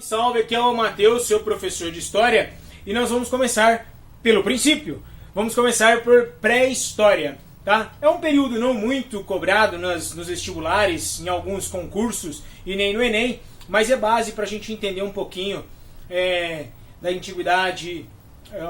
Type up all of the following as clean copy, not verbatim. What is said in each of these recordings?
Salve, aqui é o Matheus, seu professor de História, e nós vamos começar pelo princípio. Vamos começar por pré-história, tá? É um período não muito cobrado nos vestibulares, em alguns concursos e nem no Enem, mas é base para a gente entender um pouquinho da antiguidade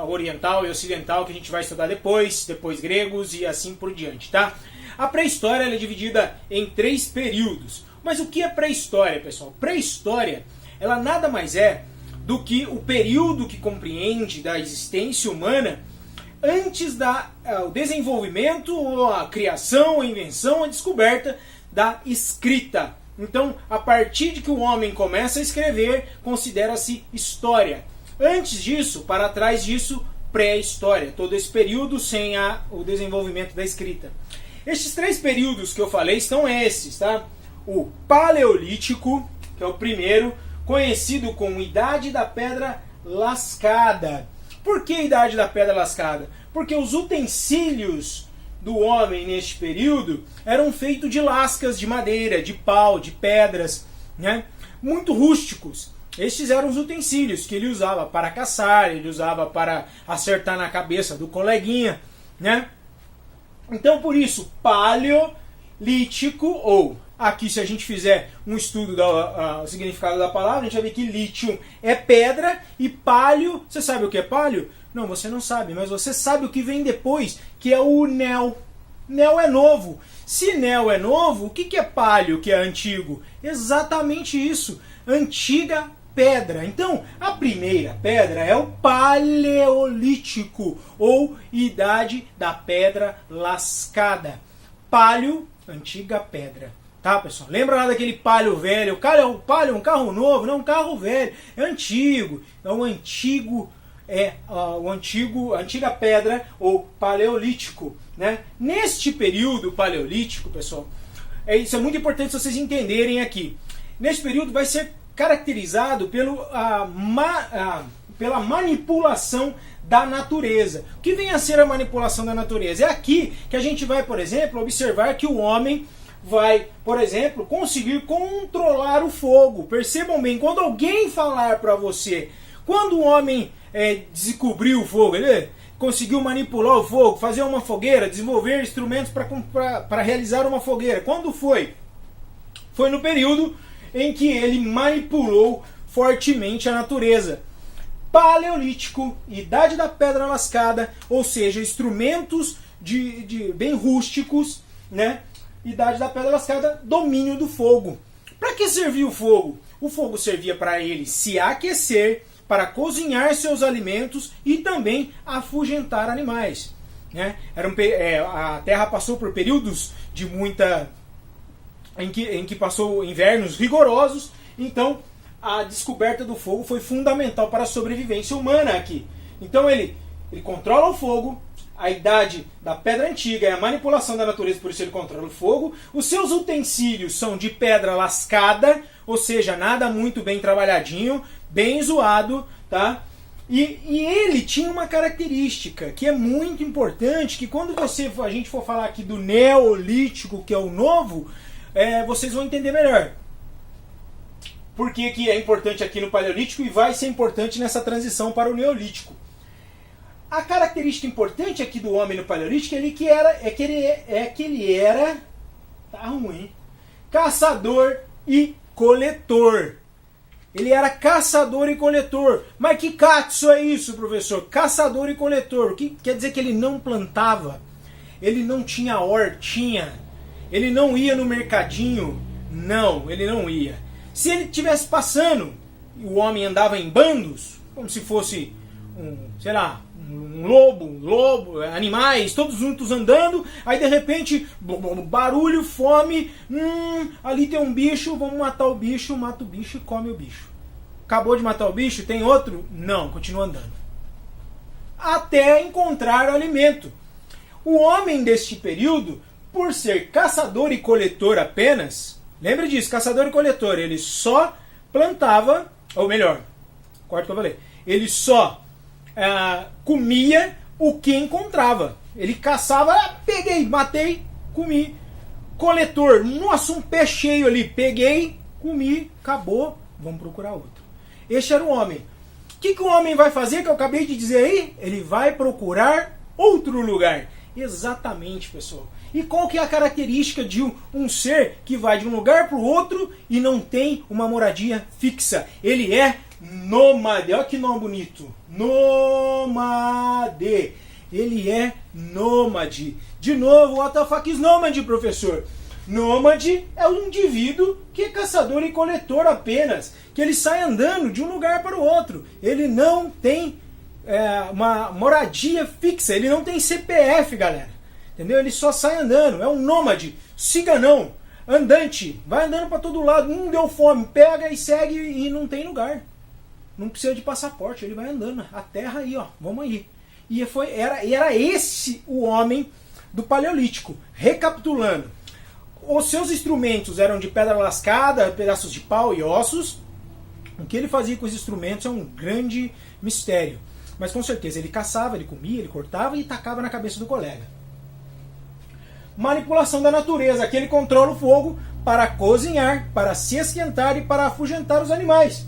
oriental e ocidental, que a gente vai estudar depois gregos e assim por diante, tá? A pré-história ela é dividida em 3 períodos. Mas o que é pré-história, pessoal? Pré-história ela nada mais é do que o período que compreende da existência humana antes do desenvolvimento, ou a criação, a invenção, a descoberta da escrita. Então, a partir de que o homem começa a escrever, considera-se história. Antes disso, para trás disso, pré-história. Todo esse período sem o desenvolvimento da escrita. Estes 3 períodos que eu falei são esses, tá? O Paleolítico, que é o primeiro, conhecido como Idade da Pedra Lascada. Por que Idade da Pedra Lascada? Porque os utensílios do homem neste período eram feitos de lascas de madeira, de pau, de pedras, né? Muito rústicos. Estes eram os utensílios que ele usava para caçar, ele usava para acertar na cabeça do coleguinha, né? Então, por isso, Paleolítico, ou aqui, se a gente fizer um estudo do significado da palavra, a gente vai ver que lítio é pedra e palio, você sabe o que é palio? Não, você não sabe, mas você sabe o que vem depois, que é o neo. Neo é novo. Se neo é novo, o que é palio, que é antigo? Exatamente isso, antiga pedra. Então, a primeira pedra é o Paleolítico, ou Idade da Pedra Lascada. Palio, antiga pedra. Tá, pessoal? Lembra lá daquele palio velho? O palio é um carro novo? Não, um carro velho. É antigo. Então, a antiga pedra, ou paleolítico, né? Neste período paleolítico, pessoal, isso é muito importante vocês entenderem aqui. Neste período vai ser caracterizado pela manipulação da natureza. O que vem a ser a manipulação da natureza? É aqui que a gente vai, por exemplo, observar que o homem vai, por exemplo, conseguir controlar o fogo. Percebam bem, quando alguém falar para você, quando o homem descobriu o fogo, ele conseguiu manipular o fogo, fazer uma fogueira, desenvolver instrumentos para realizar uma fogueira. Quando foi? Foi no período em que ele manipulou fortemente a natureza. Paleolítico, Idade da Pedra Lascada, ou seja, instrumentos bem rústicos, né? Idade da Pedra Lascada, domínio do fogo. Para que servia o fogo? O fogo servia para ele se aquecer, para cozinhar seus alimentos e também afugentar animais, né? A Terra passou por períodos de em que passou invernos rigorosos, então a descoberta do fogo foi fundamental para a sobrevivência humana aqui. Então ele controla o fogo. A Idade da Pedra Antiga é a manipulação da natureza, por isso ele controla o fogo. Os seus utensílios são de pedra lascada, ou seja, nada muito bem trabalhadinho, bem zoado, tá? E ele tinha uma característica que é muito importante, que quando a gente for falar aqui do Neolítico, que é o novo, vocês vão entender melhor. Por que é importante aqui no Paleolítico e vai ser importante nessa transição para o Neolítico. A característica importante aqui do homem no Paleolítico é que ele era tá ruim, caçador e coletor. Ele era caçador e coletor. Mas que katsu é isso, professor? Caçador e coletor. O que quer dizer? Que ele não plantava, ele não tinha hortinha, ele não ia no mercadinho. Não, ele não ia. Se ele estivesse passando, o homem andava em bandos, como se fosse um lobo, animais, todos juntos andando, aí de repente, barulho, fome, ali tem um bicho, vamos matar o bicho, mata o bicho e come o bicho. Acabou de matar o bicho, tem outro? Não, continua andando. Até encontrar o alimento. O homem deste período, por ser caçador e coletor apenas, lembre disso, caçador e coletor, ele só plantava, ou melhor, corta o que eu falei, ele só comia o que encontrava. Ele caçava, peguei, matei, comi. Coletor, nossa, um pé cheio ali, peguei, comi, acabou, vamos procurar outro. Este era o homem. O que o homem vai fazer, que eu acabei de dizer aí? Ele vai procurar outro lugar. Exatamente, pessoal. E qual que é a característica de um ser que vai de um lugar para o outro e não tem uma moradia fixa? Ele é nômade. Olha que nome bonito. Nômade. Ele é nômade. De novo, what the fuck is nômade, professor? Nômade é um indivíduo que é caçador e coletor apenas. Que ele sai andando de um lugar para o outro. Ele não tem uma moradia fixa. Ele não tem CPF, galera. Entendeu? Ele só sai andando. É um nômade. Ciganão. Andante. Vai andando para todo lado. Deu fome. Pega e segue e não tem lugar. Não precisa de passaporte. Ele vai andando. A terra aí, ó. Vamos aí. E era esse o homem do Paleolítico. Recapitulando. Os seus instrumentos eram de pedra lascada, pedaços de pau e ossos. O que ele fazia com os instrumentos é um grande mistério. Mas com certeza ele caçava, ele comia, ele cortava e tacava na cabeça do colega. Manipulação da natureza. Aqui ele controla o fogo para cozinhar, para se esquentar e para afugentar os animais.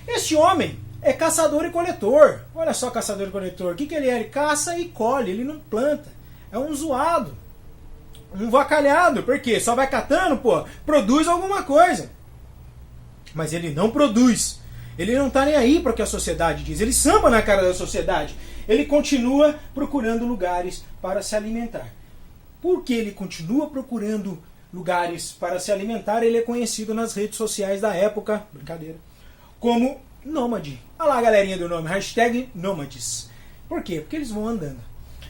Este homem é caçador e coletor. Olha só, caçador e coletor. O que ele é? Ele caça e colhe, ele não planta. É um zoado. Um vacalhado. Por quê? Só vai catando, pô. Produz alguma coisa. Mas ele não produz. Ele não está nem aí para o que a sociedade diz. Ele samba na cara da sociedade. Ele continua procurando lugares para se alimentar. Porque ele continua procurando lugares para se alimentar, ele é conhecido nas redes sociais da época, brincadeira, como nômade. Olha lá a galerinha do nome, hashtag nômades. Por quê? Porque eles vão andando.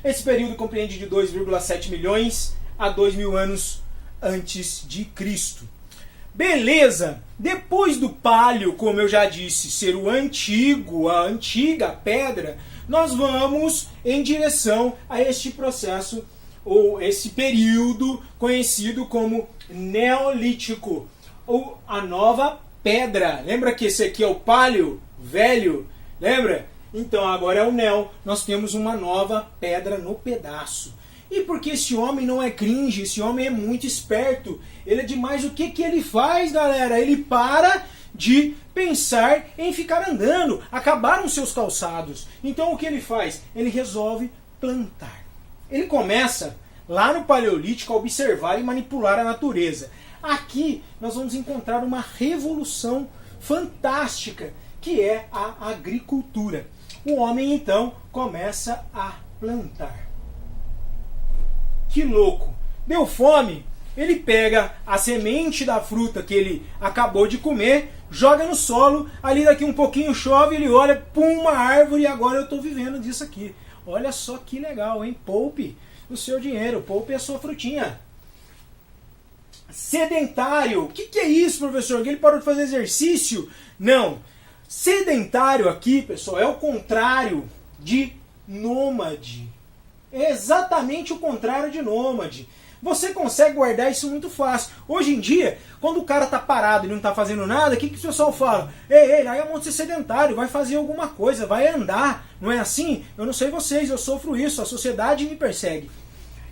Esse período compreende de 2,7 milhões a 2 mil anos antes de Cristo. Beleza! Depois do Paleo, como eu já disse, ser o antigo, a antiga pedra, nós vamos em direção a este processo ou esse período conhecido como Neolítico, ou a nova pedra. Lembra que esse aqui é o Paleo, velho? Lembra? Então agora é o Neo, nós temos uma nova pedra no pedaço. E porque esse homem não é cringe, esse homem é muito esperto. Ele é demais. O que ele faz, galera? Ele para de pensar em ficar andando. Acabaram seus calçados. Então o que ele faz? Ele resolve plantar. Ele começa, lá no Paleolítico, a observar e manipular a natureza. Aqui nós vamos encontrar uma revolução fantástica, que é a agricultura. O homem, então, começa a plantar. Que louco! Deu fome? Ele pega a semente da fruta que ele acabou de comer, joga no solo, ali daqui um pouquinho chove, ele olha, pum, uma árvore, e agora eu estou vivendo disso aqui. Olha só que legal, hein? Poupe o seu dinheiro, poupe a sua frutinha. Sedentário. O que é isso, professor? Que ele parou de fazer exercício? Não. Sedentário aqui, pessoal, é o contrário de nômade. É exatamente o contrário de nômade. Você consegue guardar isso muito fácil. Hoje em dia, quando o cara está parado e não está fazendo nada, o que o pessoal fala? Ei, aí é um monte de sedentário, vai fazer alguma coisa, vai andar. Não é assim? Eu não sei vocês, eu sofro isso, a sociedade me persegue.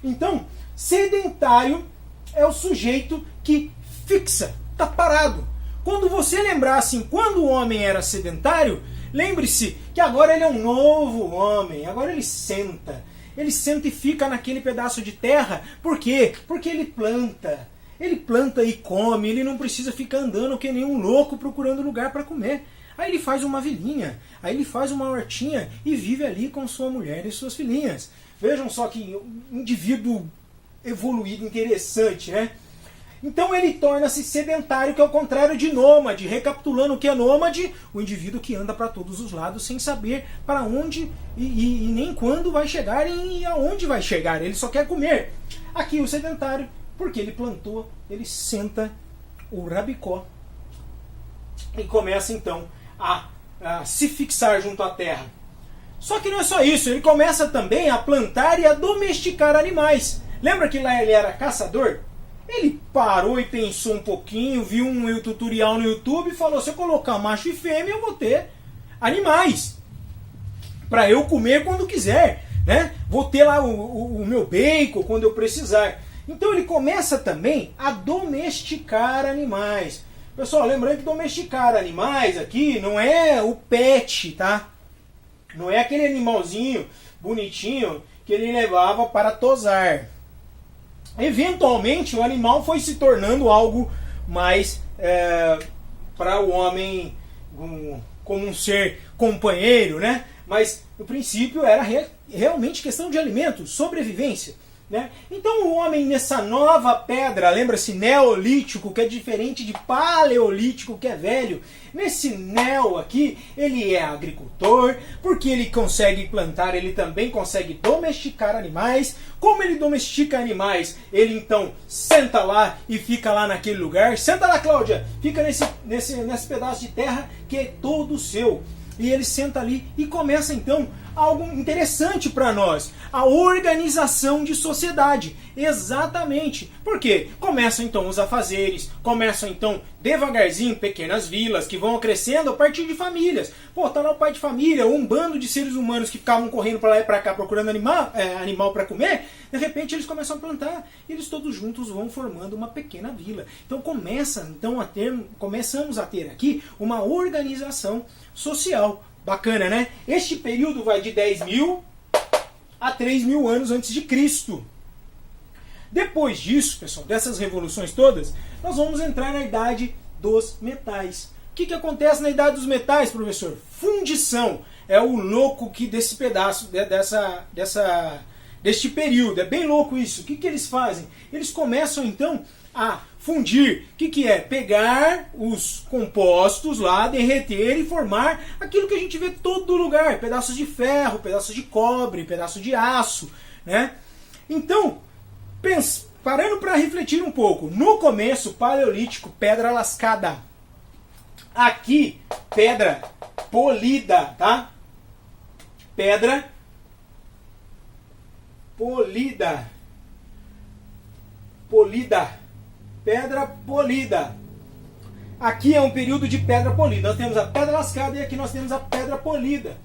Então, sedentário é o sujeito que fixa, está parado. Quando você lembrar assim, quando o homem era sedentário, lembre-se que agora ele é um novo homem, agora ele senta. Ele senta e fica naquele pedaço de terra. Por quê? Porque ele planta. Ele planta e come. Ele não precisa ficar andando que nem um louco procurando lugar para comer. Aí ele faz uma vilinha. Aí ele faz uma hortinha e vive ali com sua mulher e suas filhinhas. Vejam só que indivíduo evoluído, interessante, né? Então ele torna-se sedentário, que é o contrário de nômade. Recapitulando o que é nômade, o indivíduo que anda para todos os lados sem saber para onde e nem quando vai chegar e aonde vai chegar. Ele só quer comer. Aqui o sedentário, porque ele plantou, ele senta o rabicó e começa então a se fixar junto à terra. Só que não é só isso, ele começa também a plantar e a domesticar animais. Lembra que lá ele era caçador? Ele parou e pensou um pouquinho, viu um tutorial no YouTube e falou, se eu colocar macho e fêmea eu vou ter animais para eu comer quando quiser, né? Vou ter lá o meu bacon quando eu precisar. Então ele começa também a domesticar animais. Pessoal, lembrando que domesticar animais aqui não é o pet, tá? Não é aquele animalzinho bonitinho que ele levava para tosar. Eventualmente o animal foi se tornando algo mais para o homem como um ser companheiro, né? Mas no princípio era realmente questão de alimento, sobrevivência. Né? Então o homem nessa nova pedra, lembra-se, neolítico, que é diferente de paleolítico, que é velho. Nesse neo aqui, ele é agricultor, porque ele consegue plantar, ele também consegue domesticar animais. Como ele domestica animais, ele então senta lá e fica lá naquele lugar. Senta lá, Cláudia, fica nesse pedaço de terra que é todo seu. E ele senta ali e começa então algo interessante para nós, a organização de sociedade. Exatamente. Por quê? Começam então os afazeres, começam então devagarzinho pequenas vilas que vão crescendo a partir de famílias. Pô, tá lá o pai de família, um bando de seres humanos que ficavam correndo para lá e para cá procurando animal para comer. De repente eles começam a plantar e eles todos juntos vão formando uma pequena vila. Então começamos a ter aqui uma organização social. Bacana, né? Este período vai de 10.000 a 3.000 anos antes de Cristo. Depois disso, pessoal, dessas revoluções todas, nós vamos entrar na idade dos metais. O que acontece na idade dos metais, professor? Fundição. É o louco que desse pedaço, deste período. É bem louco isso. O que eles fazem? Eles começam então a fundir. O que é? Pegar os compostos lá, derreter e formar aquilo que a gente vê em todo lugar. Pedaços de ferro, pedaços de cobre, pedaços de aço. Né? Então, parando para refletir um pouco. No começo, paleolítico, pedra lascada. Aqui, pedra polida, tá? Pedra polida. Pedra polida. Aqui é um período de pedra polida. Nós temos a pedra lascada e aqui nós temos a pedra polida.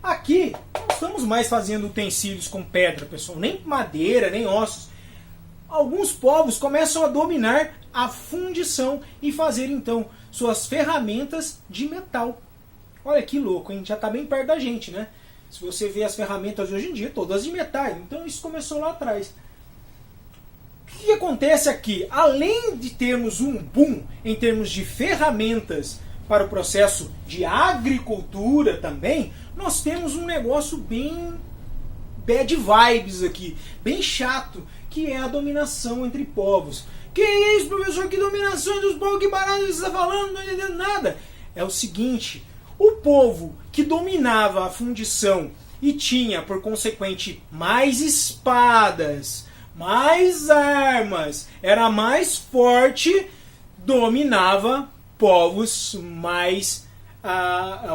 Aqui não estamos mais fazendo utensílios com pedra, pessoal. Nem madeira, nem ossos. Alguns povos começam a dominar a fundição e fazer então suas ferramentas de metal. Olha que louco, hein? Já está bem perto da gente, né? Se você vê as ferramentas de hoje em dia, todas de metal. Então isso começou lá atrás. O que acontece aqui? Além de termos um boom em termos de ferramentas para o processo de agricultura também, nós temos um negócio bem bad vibes aqui, bem chato, que é a dominação entre povos. Que isso, professor? Que dominação dos povos? Que barato você está falando? Não entendendo nada. É o seguinte, o povo que dominava a fundição e tinha, por consequente, mais espadas, mais armas, era mais forte, dominava povos mais,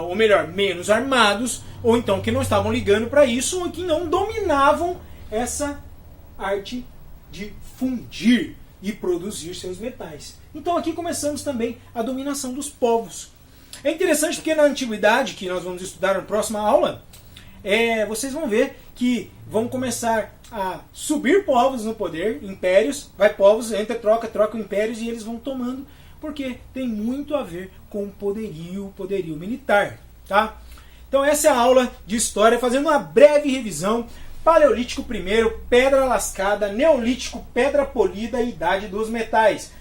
ou melhor, menos armados, ou então que não estavam ligando para isso, ou que não dominavam essa arte de fundir e produzir seus metais. Então aqui começamos também a dominação dos povos. É interessante porque na antiguidade, que nós vamos estudar na próxima aula, vocês vão ver que vão começar a subir povos no poder, impérios, povos, trocam impérios e eles vão tomando, porque tem muito a ver com poderio militar, tá? Então essa é a aula de história, fazendo uma breve revisão. Paleolítico primeiro, pedra lascada, neolítico, pedra polida e idade dos metais.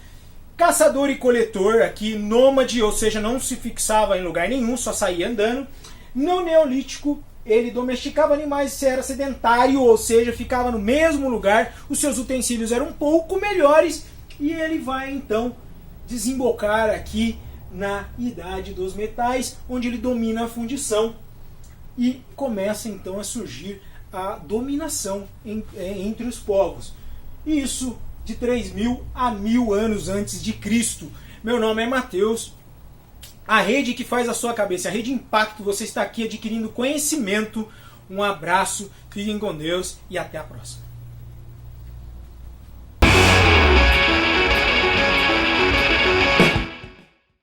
Caçador e coletor, aqui nômade, ou seja, não se fixava em lugar nenhum, só saía andando. No neolítico, ele domesticava animais, se era sedentário, ou seja, ficava no mesmo lugar, os seus utensílios eram um pouco melhores, e ele vai então desembocar aqui na idade dos metais, onde ele domina a fundição e começa então a surgir a dominação entre os povos. Isso de 3.000 a 1.000 anos antes de Cristo. Meu nome é Matheus. A rede que faz a sua cabeça, a Rede Impacto, você está aqui adquirindo conhecimento. Um abraço, fiquem com Deus e até a próxima.